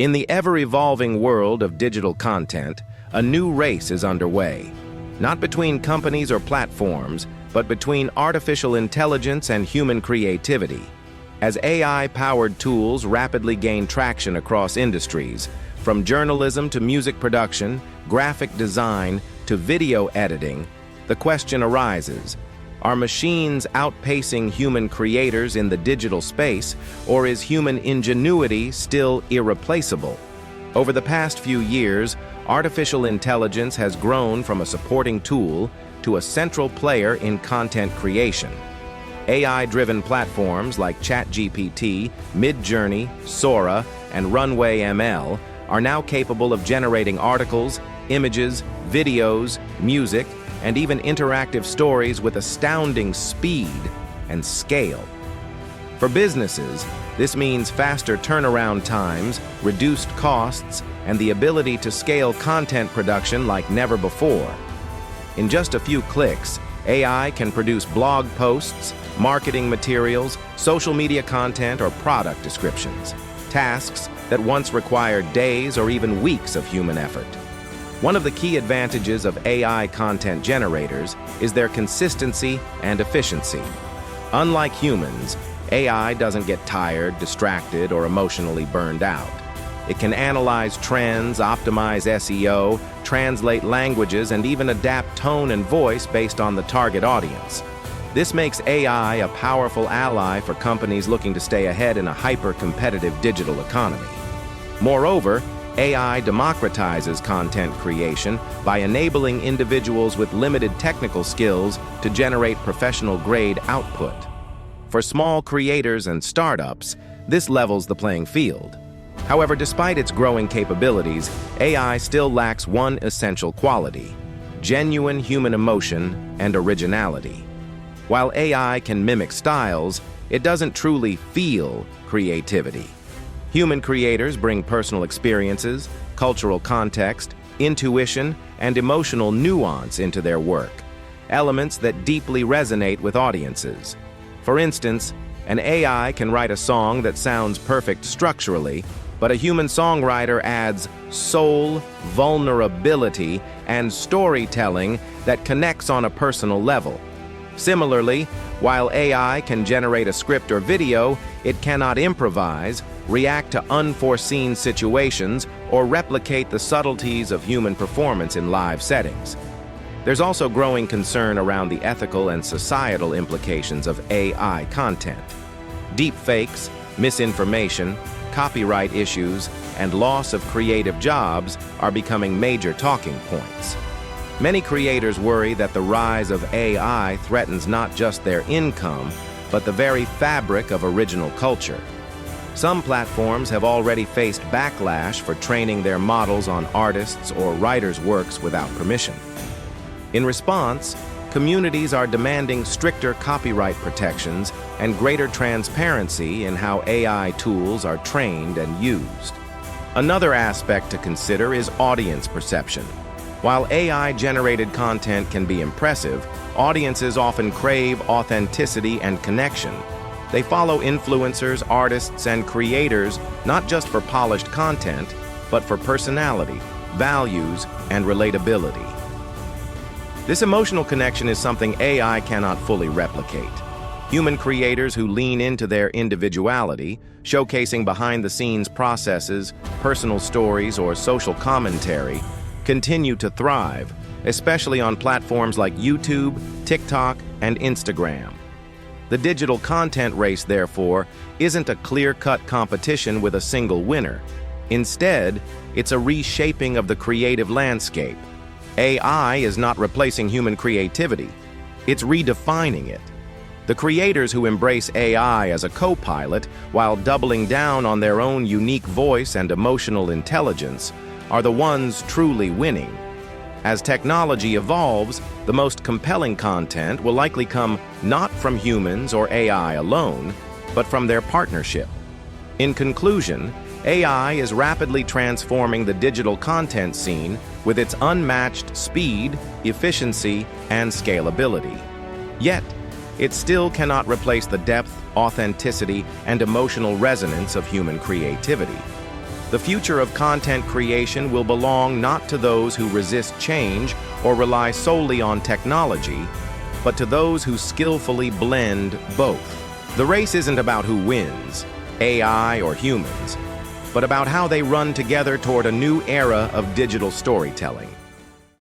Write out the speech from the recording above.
In the ever-evolving world of digital content, a new race is underway. Not between companies or platforms, but between artificial intelligence and human creativity. As AI-powered tools rapidly gain traction across industries, from journalism to music production, graphic design to video editing, the question arises: are machines outpacing human creators in the digital space, or is human ingenuity still irreplaceable? Over the past few years, artificial intelligence has grown from a supporting tool to a central player in content creation. AI-driven platforms like ChatGPT, Midjourney, Sora, and Runway ML are now capable of generating articles, images, videos, music, and even interactive stories with astounding speed and scale. For businesses, this means faster turnaround times, reduced costs, and the ability to scale content production like never before. In just a few clicks, AI can produce blog posts, marketing materials, social media content, or product descriptions, tasks that once required days or even weeks of human effort. One of the key advantages of AI content generators is their consistency and efficiency. Unlike humans, AI doesn't get tired, distracted, or emotionally burned out. It can analyze trends, optimize SEO, translate languages, and even adapt tone and voice based on the target audience. This makes AI a powerful ally for companies looking to stay ahead in a hyper-competitive digital economy. Moreover, AI democratizes content creation by enabling individuals with limited technical skills to generate professional-grade output. For small creators and startups, this levels the playing field. However, despite its growing capabilities, AI still lacks one essential quality: genuine human emotion and originality. While AI can mimic styles, it doesn't truly feel creativity. Human creators bring personal experiences, cultural context, intuition, and emotional nuance into their work, elements that deeply resonate with audiences. For instance, an AI can write a song that sounds perfect structurally, but a human songwriter adds soul, vulnerability, and storytelling that connects on a personal level. Similarly, while AI can generate a script or video, it cannot improvise, react to unforeseen situations, or replicate the subtleties of human performance in live settings. There's also growing concern around the ethical and societal implications of AI content. Deepfakes, misinformation, copyright issues, and loss of creative jobs are becoming major talking points. Many creators worry that the rise of AI threatens not just their income, but the very fabric of original culture. Some platforms have already faced backlash for training their models on artists' or writers' works without permission. In response, communities are demanding stricter copyright protections and greater transparency in how AI tools are trained and used. Another aspect to consider is audience perception. While AI-generated content can be impressive, audiences often crave authenticity and connection. They follow influencers, artists, and creators not just for polished content, but for personality, values, and relatability. This emotional connection is something AI cannot fully replicate. Human creators who lean into their individuality, showcasing behind-the-scenes processes, personal stories, or social commentary, continue to thrive, especially on platforms like YouTube, TikTok, and Instagram. The digital content race, therefore, isn't a clear-cut competition with a single winner. Instead, it's a reshaping of the creative landscape. AI is not replacing human creativity, it's redefining it. The creators who embrace AI as a co-pilot while doubling down on their own unique voice and emotional intelligence are the ones truly winning. As technology evolves, the most compelling content will likely come not from humans or AI alone, but from their partnership. In conclusion, AI is rapidly transforming the digital content scene with its unmatched speed, efficiency, and scalability. Yet, it still cannot replace the depth, authenticity, and emotional resonance of human creativity. The future of content creation will belong not to those who resist change or rely solely on technology, but to those who skillfully blend both. The race isn't about who wins, AI or humans, but about how they run together toward a new era of digital storytelling.